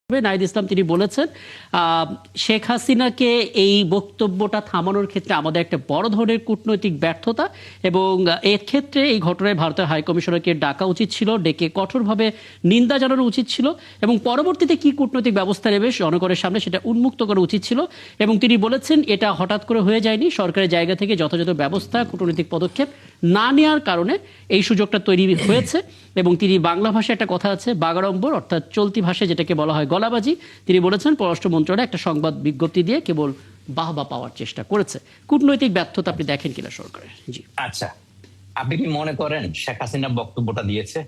নাহিদ ইসলাম তিনি বলেছেন শেখ হাসিনাকে এই বক্তব্যটা থামানোর ক্ষেত্রে আমাদের একটা বড় ধরনের কূটনৈতিক ব্যর্থতা এবং এর ক্ষেত্রে এই ঘটনায় ভারতের হাইকমিশনারকে ডাকা উচিত ছিল, ডেকে কঠোরভাবে নিন্দা জানানো উচিত ছিল এবং পরবর্তীতে কি কূটনৈতিক ব্যবস্থা নেবে জনগণের সামনে সেটা উন্মুক্ত করা উচিত ছিল। এবং তিনি বলেছেন এটা হঠাৎ করে হয়ে যায়নি, সরকারের জায়গা থেকে যথাযথ ব্যবস্থা কূটনৈতিক পদক্ষেপ না নেওয়ার কারণে এই সুযোগটা তৈরি হয়েছে। এবং তিনি বাংলা ভাষায় একটা কথা আছে বাগাড়ম্বর, অর্থাৎ চলতি ভাষায় যেটাকে বলা হয় গলাবাজি, তিনি বলেছেন পররাষ্ট্র মন্ত্রণালয় একটা সংবাদ বিজ্ঞপ্তি দিয়ে কেবল বাহবা পাওয়ার চেষ্টা করেছে। কূটনৈতিক ব্যর্থতা আপনি দেখেন কিনা সরকারের? জি, আচ্ছা, আপনি কি মনে করেন শেখ হাসিনা বক্তব্যটা দিয়েছে?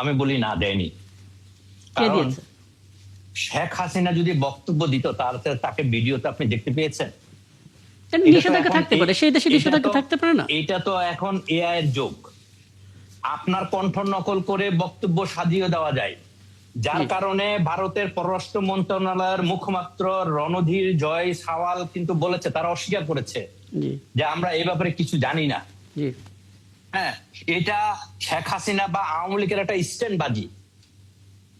আমি বলি না, দেয়নি। কে দিয়েছে? শেখ হাসিনা যদি বক্তব্য দিত তাহলে তাকে ভিডিওতে আপনি দেখতে পেয়েছেন? নিষেধাজ্ঞা থাকতে পারে, সেই দেশে নিষেধাজ্ঞা থাকতে পারে না। এটা তো এখন এআই এর যুগ। আপনার কণ্ঠ নকল করে বক্তব্য সাজিয়ে দেওয়া যায়, যার কারণে ভারতের পররাষ্ট্র মন্ত্রণালয়ের মুখপাত্র রণধীর জয় সাওয়াল কিন্তু বলেছে, তারা অস্বীকার করেছে যে আমরা এই ব্যাপারে কিছু জানি না। হ্যাঁ, এটা শেখ হাসিনা বা আওয়ামী লীগের একটা স্ট্যান্ডবাজি।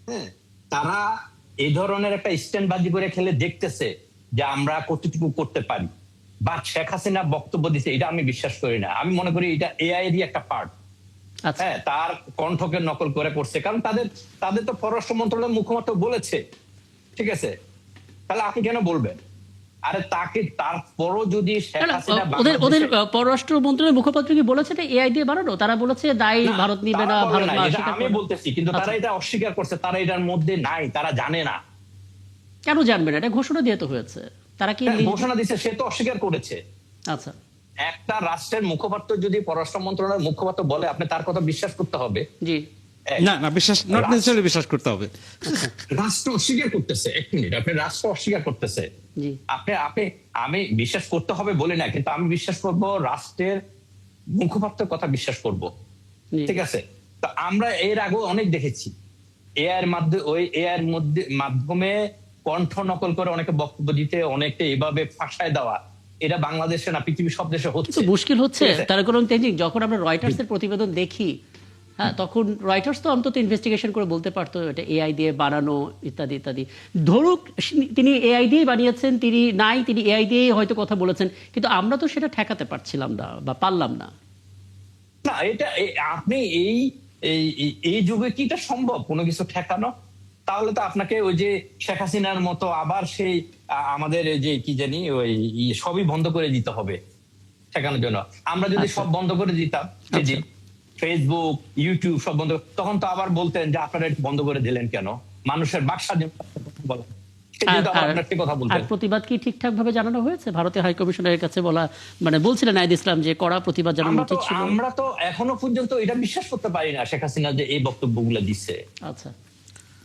হ্যাঁ, তারা এই ধরনের একটা স্ট্যান্ডবাজি করে খেলে দেখতেছে যে আমরা কতটুকু করতে পারি। বা শেখ হাসিনা বক্তব্য দিচ্ছে, এটা আমি বিশ্বাস করি না। আমি মনে করি এটা এআই এরই একটা পার্ট। হ্যাঁ, তার কণ্ঠকে নকল করে করছে, কারণ তাদের তো পররাষ্ট্র মন্ত্রণালয়ের মুখপাত্র বলেছে, ঠিক আছে? তাহলে আপনি কেন বলবেন? আরে তাকে তারপরও যদি ওদের পররাষ্ট্র মন্ত্রণালয়ের মুখপাত্র কি বলেছে এটা এআই দিয়ে বানানো? তারা বলেছে দায়ী ভারত নিবে না, ভারত আমি বলতেছি, কিন্তু তারা এটা অস্বীকার করছে, তারা এটার মধ্যে নাই, তারা জানে না। কেন জানবে না? এটা ঘোষণা দিয়ে তো হয়েছে। তারা কি ঘোষণা দিচ্ছে? সে তো অস্বীকার করেছে। আচ্ছা, একটা রাষ্ট্রের মুখপাত্র যদি পররাষ্ট্র মন্ত্রণালয়ের মুখপাত্র বলে, আপনি তার কথা বিশ্বাস করতে হবে? জি না, বিশ্বাস নট নেসেসারি বিশ্বাস করতে হবে। রাষ্ট্র অস্বীকার করতেছে, এক মিনিট, আপনি রাষ্ট্র অস্বীকার করতেছে, আপনি আমি বিশ্বাস করতে হবে বলে না, কিন্তু আমি বিশ্বাস করব রাষ্ট্রের মুখপাত্রের কথা বিশ্বাস করব, ঠিক আছে? তো আমরা এর আগে অনেক দেখেছি এআইয়ের মাধ্যমে কণ্ঠ নকল করে অনেকে বক্তব্য দিতে, অনেকে এভাবে ফাঁসায় দেওয়া। এটা বাংলাদেশে না, পৃথিবীর সব দেশে হচ্ছে। মুশকিল হচ্ছে তার কারণ যখন আমরা রয়টার্স এর প্রতিবেদন দেখি, হ্যাঁ, তখন রয়টার্স তো অন্তত ইনভেস্টিগেশন করে বলতে পারতো এটা এআই দিয়ে বানানো ইত্যাদি ইত্যাদি। ধরুক তিনি এআই দিয়ে বানিয়েছেন, তিনি এআই দিয়ে হয়তো কথা বলেছেন, কিন্তু আমরা তো সেটা ঠেকাতে পারছিলাম না বা পারলাম না। না, এটা আপনি এই যুগে কি এটা সম্ভব কোনো কিছু ঠেকানো? তাহলে তো আপনাকে ওই যে শেখ হাসিনার মতো আবার সেই আমাদের যে কি জানি ওই সবই বন্ধ করে দিতে হবে ঠেকানোর জন্য। আমরা যদি সব বন্ধ করে দিতাম, ফেসবুক, ইউটিউব সব বন্ধ, তখন তো আবার বলতেন যে আপনারা বন্ধ করে দিলেন কেন? মানুষের বাক স্বাধীনতা বলা, প্রতিবাদ কি ঠিকঠাক ভাবে জানানো হয়েছে? ভারতের হাইকমিশনের কাছে বলা মানে বলছিলেন নাহিদ ইসলাম যে কড়া প্রতিবাদ জানানো উচিত ছিল। আমরা তো এখনো পর্যন্ত এটা বিশ্বাস করতে পারি না শেখ হাসিনা যে এই বক্তব্যগুলো দিচ্ছে। আচ্ছা,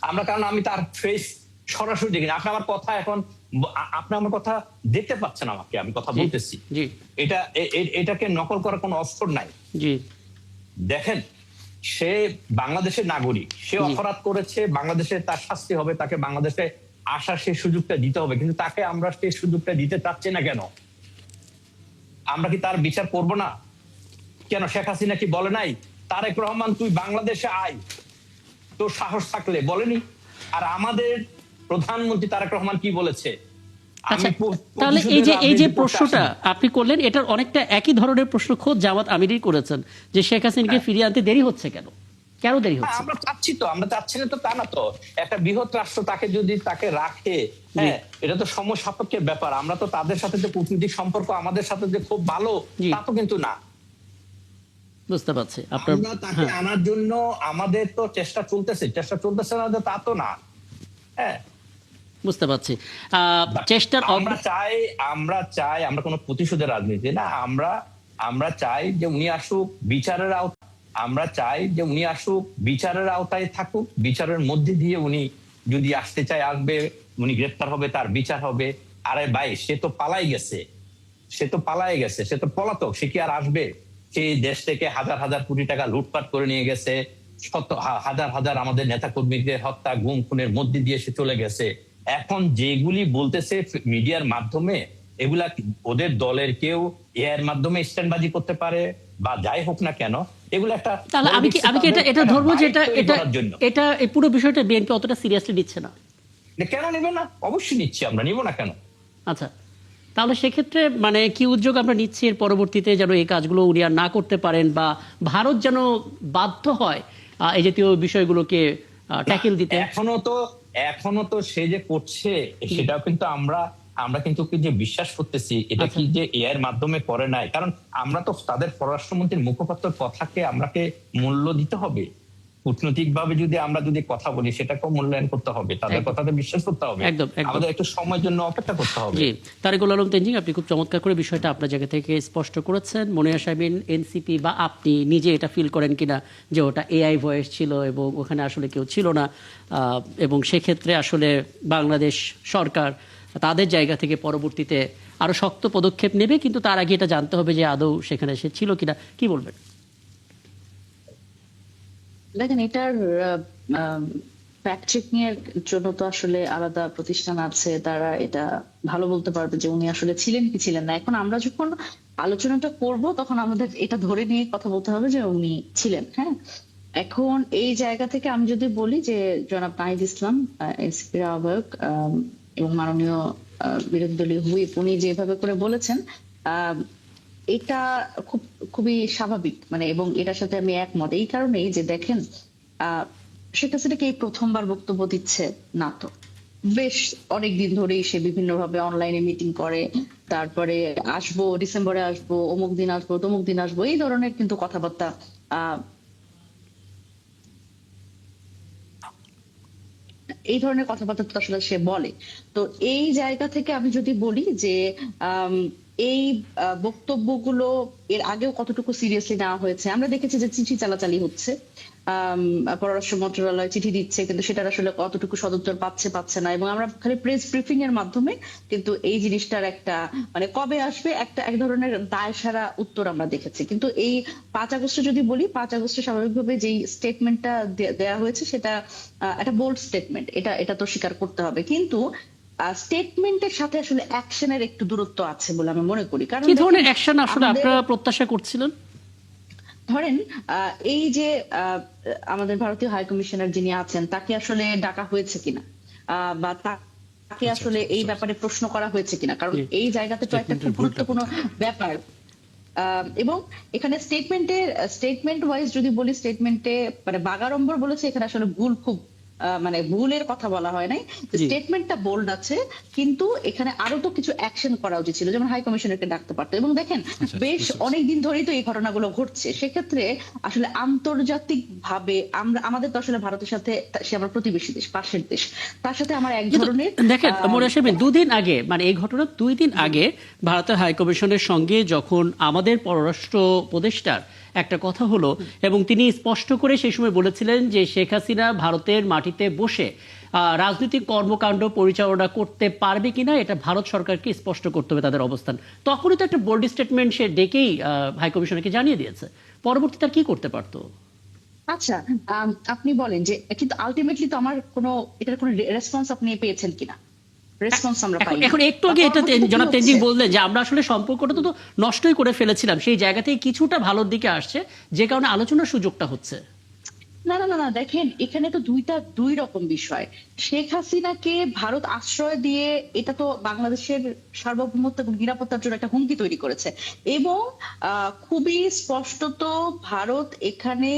আমরা, কারণ আমি তার ফেস সরাসরি দেখি না। আপনি আমার কথা এখন, আপনি আমার কথা দেখতে পাচ্ছেন, আমাকে আমি কথা বলতেছি, এটাকে নকল করার কোনো অস্ত্র নাই। জি, দেখেন, সে বাংলাদেশের নাগরিক, সে অপরাধ করেছে, বাংলাদেশে তার শাস্তি হবে, তাকে বাংলাদেশে আসার সেই সুযোগটা দিতে হবে, কিন্তু তাকে আমরা সেই সুযোগটা দিতে চাচ্ছি না কেন? আমরা কি তার বিচার করব না কেন? শেখ হাসিনা কি বলে নাই তারেক রহমান তুই বাংলাদেশে আয়, তোর সাহস থাকলে? বলেনি? আর আমাদের প্রধানমন্ত্রী তারেক রহমান কি বলেছে? তাহলে এই যে প্রশ্নটা আপনি করলেন, এটার অনেকটা একই ধরনের প্রশ্ন খোদ জামাত আমিরই করেছেন যে শেখ হাসিনাকে ফিরিয়ে আনতে দেরি হচ্ছে কেন? কেন দেরি হচ্ছে? আমরা চাচ্ছি তো, আমরা চাচ্ছি না তো তা না তো। একটা বৃহৎ রাষ্ট্র তাকে যদি তাকে রাখে, হ্যাঁ, এটা তো সময় সাপেক্ষের ব্যাপার। আমরা তো তাদের সাথে যে কূটনৈতিক সম্পর্ক আমাদের সাথে যে খুব ভালো তা তো কিন্তু না। বুঝতে পারছি। আমরা তাকে আনার জন্য আমাদের তো চেষ্টা চলতেছে না তা তো না। হ্যাঁ, বুঝতে পারছি। চেষ্টার আমরা চাই আমরা কোনো প্রতিশোধের রাজনীতি না। আমরা চাই যে উনি আসুক বিচারের আওতায়। আমরা চাই যে উনি আসুক বিচারের আওতায় থাকুক, বিচারের মধ্যে দিয়ে উনি যদি আসতে চায় আসবে, উনি গ্রেপ্তার হবে, তার বিচার হবে। আরে ভাই, সে তো পালাই গেছে, সে তো পলাতক, সে কি আর আসবে? সে দেশ থেকে হাজার হাজার কোটি টাকা লুটপাট করে নিয়ে গেছে, হাজার হাজার আমাদের নেতা কর্মীদের হত্যা গুম খুনের মধ্যে দিয়ে সে চলে গেছে। এখন যেগুলি বলতেছে মিডিয়ার মাধ্যমে, এগুলা ওদের দলের কেউ এর মাধ্যমে স্ট্যান্ডবাজি করতে পারে বা যাই হোক না কেন, এগুলো একটা, তাহলে আমি কি এটা ধরবো যে এটা পুরো বিষয়টা বিএনপি অতটা সিরিয়াসলি নিচ্ছে না? কেন নেবে না? অবশ্যই নিচ্ছি, আমরা নিব না কেন? আচ্ছা, তাহলে সেক্ষেত্রে মানে কি উদ্যোগ আমরা নিচ্ছি এর পরবর্তীতে যেন এই কাজগুলো উনি আর না করতে পারেন, বা ভারত যেন বাধ্য হয় এই জাতীয় বিষয়গুলোকে ট্যাকেল দিতে? এখনো তো সে যে করছে সেটাও কিন্তু আমরা আমরা কিন্তু কি যে বিশ্বাস করতেছি এটা কি যে এআই এর মাধ্যমে করে নাই, কারণ আমরা তো তাদের পররাষ্ট্রমন্ত্রীর মুখপাত্রের কথাকে আমরাকে মূল্য দিতে হবে। কূটনৈতিক ভাবে আমরা যদি কথা বলি সেটাকেও মূল্যায়ন করতে হবে, তাদের কথাতে বিশ্বাস করতে হবে, আমাদের একটু সময়ের জন্য অপেক্ষা করতে হবে। জি, তারেকুল আলম তেনজিং, আপনি খুব চমৎকার করে বিষয়টা আপনার জায়গা থেকে স্পষ্ট করেছেন। মনিয়া শারমিন, এনসিপি বা আপনি নিজে এটা ফিল করেন কিনা যে ওটা এআই ভয়েস ছিল এবং ওখানে আসলে কেউ ছিল না, এবং সেক্ষেত্রে আসলে বাংলাদেশ সরকার তাদের জায়গা থেকে পরবর্তীতে আরো শক্ত পদক্ষেপ নেবে, কিন্তু তার আগে এটা জানতে হবে যে আদৌ সেখানে সে ছিল কিনা? কি বলবেন? দেখেন, এটার ফ্যাক্ট চেকিং এর জন্য তো আসলে আলাদা প্রতিষ্ঠান আছে, তারা এটা ভালো বলতে পারবে যে উনি আসলে ছিলেন কি ছিলেন না। এখন আমরা যখন আলোচনাটা করব তখন আমাদের এটা ধরে নিয়ে কথা বলতে হবে যে উনি ছিলেন। হ্যাঁ, এখন এই জায়গা থেকে আমি যদি বলি যে জনাব নাহিদ ইসলাম, এনসিপির আহ্বায়ক এবং মাননীয় বিরোধী দলীয় হুইপ, উনি যেভাবে করে বলেছেন এটা খুবই স্বাভাবিক, মানে এবং এটার সাথে আমি একমত এই কারণেই যে দেখেন শেখ হাসিনাকে এই প্রথমবার বক্তব্য দিচ্ছে না তো, বেশ অনেকদিন ধরেই সে বিভিন্ন ভাবে অনলাইনে মিটিং করে, তারপরে আসবো ডিসেম্বরে, আসবো অমুক দিন, আসবো তমুক দিন, আসবো, এই ধরনের কিন্তু কথাবার্তা এই ধরনের কথাবার্তা তো আসলে সে বলে। তো এই জায়গা থেকে আমি যদি বলি যে এই বক্তব্যগুলো এর আগেও কতটুকু সিরিয়াসলি নেওয়া হয়েছে, আমরা দেখেছি যে চিঠি চালাচালি হচ্ছে, পররাষ্ট্র মন্ত্রণালয় চিঠি দিচ্ছে, কিন্তু সেটার আসলে কতটুকু সদুত্তর পাচ্ছে না, এবং আমরা খালি প্রেস ব্রিফিং এর মাধ্যমে কিন্তু এই জিনিসটার একটা মানে কবে আসবে একটা এক ধরনের দায় সারা উত্তর আমরা দেখেছি। কিন্তু এই 5 আগস্টে যদি বলি, 5 আগস্টে স্বাভাবিকভাবে যেই স্টেটমেন্টটা দেয়া হয়েছে সেটা একটা বোল্ড স্টেটমেন্ট, এটা তো স্বীকার করতে হবে, কিন্তু স্টেটমেন্টের সাথে আসলে অ্যাকশনের একটু দূরত্ব আছে বলে আমি মনে করি। কারণ কি ধরনের অ্যাকশন আসলে আপনারা প্রত্যাশা করছিলেন? ধরেন এই যে আমাদের ভারতীয় হাই কমিশনার যিনি আছেন তাকে আসলে ডাকা হয়েছে কিনা, বা তাকে আসলে এই ব্যাপারে প্রশ্ন করা হয়েছে কিনা, কারণ এই জায়গাতে তো একটা খুব গুরুত্বপূর্ণ ব্যাপার। এবং এখানে স্টেটমেন্ট ওয়াইজ যদি বলি, স্টেটমেন্টে মানে বাগাড়ম্বর বলেছে, এখানে আসলে ভুল খুব মানে ভুলের কথা বলা হয় নাই, স্টেটমেন্টটা বোল্ড আছে, কিন্তু এখানে আরো তো কিছু অ্যাকশন করা উচিত ছিল, যেমন হাই কমিশনারকে ডাকতে পারতো। এবং দেখেন বেশ অনেকদিন ধরেই তো এই ঘটনাগুলো ঘটছে, সেক্ষেত্রে আসলে আন্তর্জাতিক ভাবে আমাদের তো আসলে ভারতের সাথে, সে আমার প্রতিবেশী দেশ, পাশের দেশ, তার সাথে আমার এক ধরনের দেখেন মনিয়া শারমিন, 2 দিন আগে মানে এই ঘটনার 2 দিন আগে ভারতের হাই কমিশনের সঙ্গে যখন আমাদের পররাষ্ট্র উপদেষ্টার একটা কথা হলো, এবং তিনি স্পষ্ট করে সেই সময় বলেছিলেন যে শেখ হাসিনা ভারতের মাটিতে বসে রাজনৈতিক কর্মকাণ্ড পরিচালনা করতে পারবে কিনা এটা ভারত সরকারকে স্পষ্ট করতে হবে তাদের অবস্থান। তখনই তো একটা বোল্ড স্টেটমেন্ট সে ডেকেই হাই কমিশনারকে জানিয়ে দিয়েছে, পরবর্তীতে আর কি করতে পারতো? আচ্ছা, আপনি বলেন যে কিন্তু আলটিমেটলি তো আমার এটার কোনো রেসপন্স আপনি পেয়েছেন কিনা? রেসপন্স আমরা পাই। এখন একটু আগে এটা জনাব তেনজিং বললেন যে আমরা আসলে সম্পর্কটা তো নষ্টই করে ফেলেছিলাম, সেই জায়গা থেকে কিছুটা ভালোর দিকে আসছে যে কারণে আলোচনার সুযোগটা হচ্ছে। না না না, দেখেন এখানে তো দুই রকম বিষয়। শেখ হাসিনাকে ভারত আশ্রয় দিয়ে এটা তো বাংলাদেশের সার্বভৌমত্ব এবং নিরাপত্তার জন্য একটা হুমকি তৈরি করেছে, এবং খুবই স্পষ্টত ভারত এখানে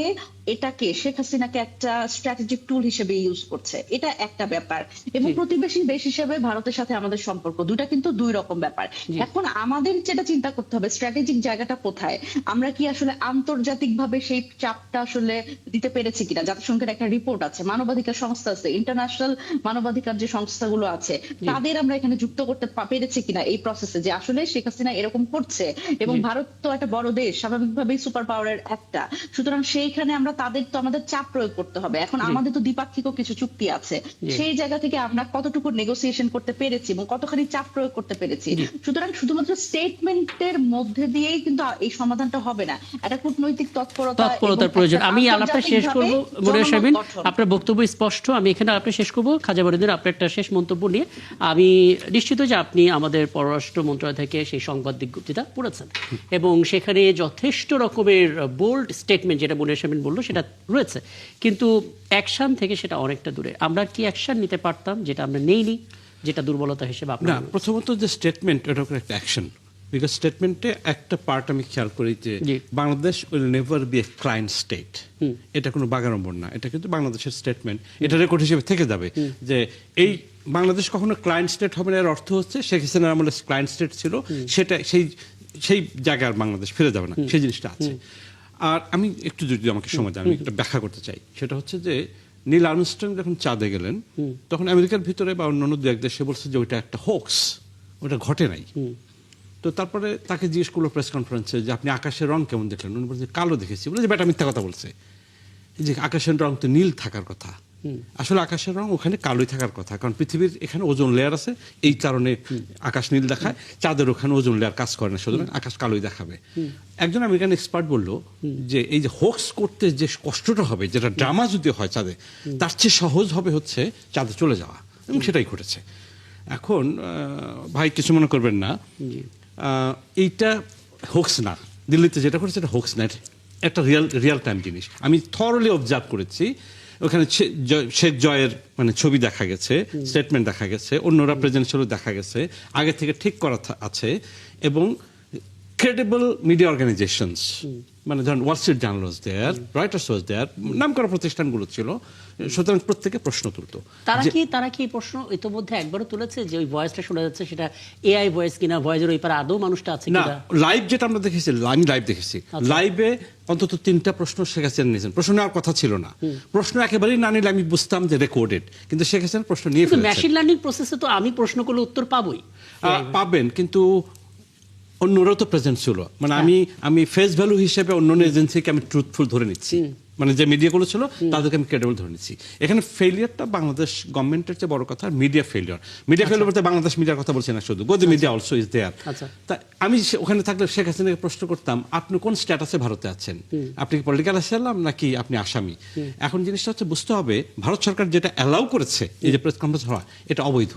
এটাকে, শেখ হাসিনাকে একটা স্ট্র্যাটেজিক টুল হিসেবে ইউজ করছে, এটা একটা ব্যাপার। এবং প্রতিবেশী দেশ হিসেবে ভারতের সাথে আমাদের সম্পর্ক দুটা কিন্তু দুই রকম ব্যাপার। এখন আমাদের যেটা চিন্তা করতে হবে, স্ট্র্যাটেজিক জায়গাটা কোথায়, আমরা কি আসলে আন্তর্জাতিক ভাবে সেই চাপটা আসলে দিতে পেরেছি কিনা। জাতিসংঘের একটা রিপোর্ট আছে, মানবাধিকার সংস্থা আছে, ইন্টারন্যাশনাল মানবাধিকার যে সংস্থাগুলো আছে তাদের আমরা এখানে যুক্ত করতে পেরেছি কিনা এই প্রসেসে, যে আসলে শেখ হাসিনা এরকম করছে। এবং ভারত তো একটা বড় দেশ, স্বাভাবিকভাবেই সুপার পাওয়ারের একটা, সুতরাং সেইখানে আমরা তাদের তো আমাদের চাপ প্রয়োগ করতে হবে। এখন আমাদের তো দ্বিপাক্ষিক কিছু চুক্তি আছে, সেই জায়গা থেকে আমরা কতটুকু নেগোসিয়েশন করতে পেরেছি এবং কতখানি চাপ প্রয়োগ করতে পেরেছি। সুতরাং শুধুমাত্র স্টেটমেন্টের মধ্যে দিয়েই কিন্তু এই সমাধানটা হবে না, এটা কূটনৈতিক তৎপরতার প্রয়োজন। আমি আলাপটা শেষ করবো মনিয়া শারমিন, আপনার বক্তব্য স্পষ্ট, আমি এখানে আপনি শেষ করবো। খাজা মঈনুদ্দিন, আপনার একটা শেষ মন্তব্য নিয়ে। আমি নিশ্চিত যে আপনি আমাদের পররাষ্ট্র মন্ত্রণালয় থেকে সেই সংবাদ বিজ্ঞপ্তিটা পড়েছেন এবং সেখানে যথেষ্ট রকমের বোল্ড স্টেটমেন্ট, যেটা মনিয়া শারমিন বললো সেটা রয়েছে, কিন্তু অ্যাকশন থেকে সেটা অনেকটা দূরে। আমরা কি অ্যাকশন নিতে পারতাম যেটা আমরা নেইনি, যেটা দুর্বলতা হিসেবে না, আপনার? প্রথমত যে স্টেটমেন্ট, এটা একটা অ্যাকশন। বিকজ স্টেটমেন্টে একটা পার্ট আমি খেয়াল করি যে জি। Bangladesh will never be a client state. এটা কোনো বাগাড়ম্বর না, এটা কিন্তু বাংলাদেশের স্টেটমেন্ট, এটা রেকর্ড হিসেবে থেকে যাবে যে এই বাংলাদেশ কখনো ক্লায়েন্ট স্টেট হবে না। এর অর্থ হচ্ছে শেখ হাসিনার আমলে ক্লায়েন্ট স্টেট ছিল, সেটা সেই জায়গায় আর বাংলাদেশ ফিরে যাবে না, সেই জিনিসটা আছে। আর আমি একটু যদি আমাকে সময় দেন, আমি একটা ব্যাখ্যা করতে চাই। সেটা হচ্ছে যে নীল আর্মস্ট্রং যখন চাঁদে গেলেন, তখন আমেরিকার ভিতরে বা অন্যান্য দু এক দেশে বলছে যে ওইটা একটা হোক্স, ওটা ঘটে নাই। তো তারপরে তাকে জিজ্ঞেস করলো প্রেস কনফারেন্সে যে আপনি আকাশের রং কেমন দেখলেন? উনি বলছে কালো দেখেছি। বলে যে বেটা মিথ্যা কথা বলছে, এই যে আকাশের রং তো নীল থাকার কথা। আসলে আকাশের রং ওখানে কালোই থাকার কথা, কারণ পৃথিবীর এখানে ওজোন লেয়ার আছে, এই কারণে আকাশ নীল দেখায়। চাঁদের ওখানে ওজোন লেয়ার কাজ করে না, সুতরাং আকাশ কালোই দেখাবে। একজন আমেরিকান এক্সপার্ট বলল যে এই যে হোক্স করতে যে কষ্টটা হবে, যেটা ড্রামা যদি হয় চাঁদে, তার চেয়ে সহজ হবে হচ্ছে চাঁদে চলে যাওয়া, এবং সেটাই ঘটেছে। এখন ভাই কিছু মনে করবেন না, এইটা হোক্স না। দিল্লিতে যেটা করেছে এটা হোক্স না, একটা রিয়াল টাইম জিনিস। আমি থরলি অবজার্ভ করেছি। ওখানে শেখ জয়ের মানে ছবি দেখা গেছে, স্টেটমেন্ট দেখা গেছে, অন্যরা প্রেজেন্ট ছিল দেখা গেছে, আগে থেকে ঠিক করা আছে, এবং ক্রেডিবল মিডিয়া অর্গানাইজেশনস, মানে ধরেন ওয়াল স্ট্রিট জার্নাল ওয়াজ দেয়ার, রয়টার্স ওয়াজ দেয়ার, নাম করা প্রতিষ্ঠানগুলো ছিল। সুতরাং প্রত্যেকে প্রশ্ন তুলতো। তারা কি প্রশ্ন ইতোমধ্যে একবারও তুলেছে যে ওই ভয়েসটা শোনা যাচ্ছে সেটা এআই ভয়েস কিনা, ভয়েসের ওই পারে আদৌ মানুষটা আছে না? কিনা? লাইভ যেটা আমরা দেখেছি, আমি লাইভ দেখেছি, লাইভে অন্তত 3টা প্রশ্ন শেখ হাসিনা নিয়েছেন। প্রশ্ন নেওয়ার কথা ছিল না, প্রশ্ন একেবারেই না নিলে আমি বুঝতাম যে রেকর্ডেড, কিন্তু শেখ হাসিনা প্রশ্ন নিয়ে ফেলেছেন। মেশিন লার্নিং প্রসেসে তো আমি প্রশ্ন করলে উত্তর পাবোই, পাবেন, কিন্তু অন্যরাও তো প্রেজেন্ট ছিল। মানে আমি ফেস ভ্যালু হিসেবে অন্য এজেন্সিকে আমি ট্রুথফুল ধরে নিচ্ছি, মানে যে মিডিয়াগুলো ছিল তাদেরকে আমি ক্রেডিবল ধরে নিচ্ছি। এখানে ফেলিয়ারটা বাংলাদেশ গভর্নমেন্টের চেয়ে বড় কথা মিডিয়া ফেলিয়ার। মিডিয়া ফেলিয়ার বলতে বাংলাদেশ মিডিয়ার কথা বলছি না শুধু, গদি মিডিয়া অলসো ইজ দেয়ার। তা আমি ওখানে থাকলে শেখ হাসিনাকে প্রশ্ন করতাম, আপনি কোন স্ট্যাটাসে ভারতে আছেন? আপনি কি পলিটিক্যাল অ্যাসাইলাম নাকি আপনি আসামি? এখন জিনিসটা হচ্ছে বুঝতে হবে, ভারত সরকার যেটা অ্যালাউ করেছে এই যে প্রেস কনফারেন্স হওয়া, এটা অবৈধ।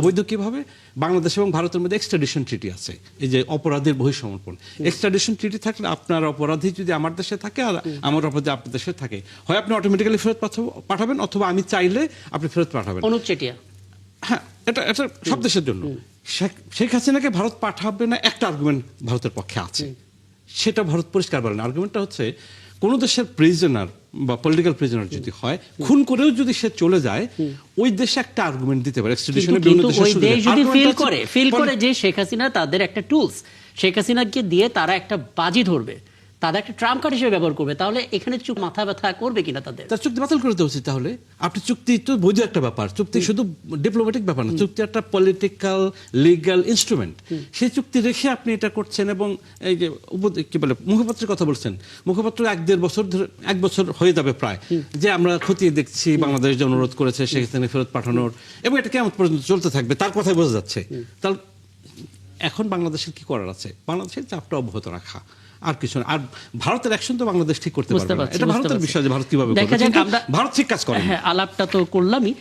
অবৈধ কিভাবে? বাংলাদেশ এবং ভারতের মধ্যে এক্সট্রাডিশন ট্রিটি আছে, এই যে অপরাধের বহিঃসমর্পণ। এক্সট্রাডিশন ট্রিটি থাকলে আপনার অপরাধী যদি আমার দেশে থাকে আর আমার অপরাধী আপনার দেশে থাকে, হয় আপনি অটোমেটিক্যালি ফেরত পাঠাবেন, অথবা আমি চাইলে আপনি ফেরত পাঠাবেন। অনুপ চেটিয়া, হ্যাঁ, এটা সব দেশের জন্য। শেখ হাসিনাকে ভারত পাঠাবে না, একটা আর্গুমেন্ট ভারতের পক্ষে আছে, সেটা ভারত পরিষ্কার বলেন। আর্গুমেন্টটা হচ্ছে কোন দেশের প্রিজনার বা পলিটিক্যাল প্রিজনার যদি হয়, খুন করেও যদি সে চলে যায়, ওই দেশে একটা আর্গুমেন্ট দিতে পারে। কিন্তু ওই দেশ যদি ফিল করে যে শেখ হাসিনা তাদের একটা টুলস, শেখ হাসিনাকে দিয়ে তারা একটা বাজি ধরবে, তাদের একটা ট্রাম্প কার্ড হিসেবে ব্যবহার করবে, তাহলে এখানে চুপ মাথা ব্যথা করবে কিনা তাদের? তার চুক্তি বাতিল করে দেওয়া উচিত। তাহলে আপনি চুক্তি তো বৈধ একটা ব্যাপার, চুক্তি শুধু ডিপ্লোম্যাটিক ব্যাপার না, চুক্তি একটা পলিটিক্যাল লিগ্যাল ইনস্ট্রুমেন্ট। সেই চুক্তি রেখে আপনি এটা করছেন, এবং এই যে কি বলে মুখপাত্রের কথা বলছেন, মুখপাত্র 1-1.5 বছর ধরে, 1 বছর হয়ে যাবে প্রায়, যে আমরা খতিয়ে দেখছি, বাংলাদেশ যে অনুরোধ করেছে শেখ হাসিনা ফেরত পাঠানোর, এবং এটা কেমন পর্যন্ত চলতে থাকবে তার কথাই বোঝা যাচ্ছে। তাহলে এখন বাংলাদেশের কি করার আছে? বাংলাদেশের চাপটা অব্যাহত রাখা, আর কিছু না। আর ভারতের অ্যাকশন তো বাংলাদেশ ঠিক করতে পারবে না, এটা ভারতের বিষয় যে ভারত কিভাবে করবে। ভারত ঠিক কাজ করে। হ্যাঁ, আলাপটা তো করলামই।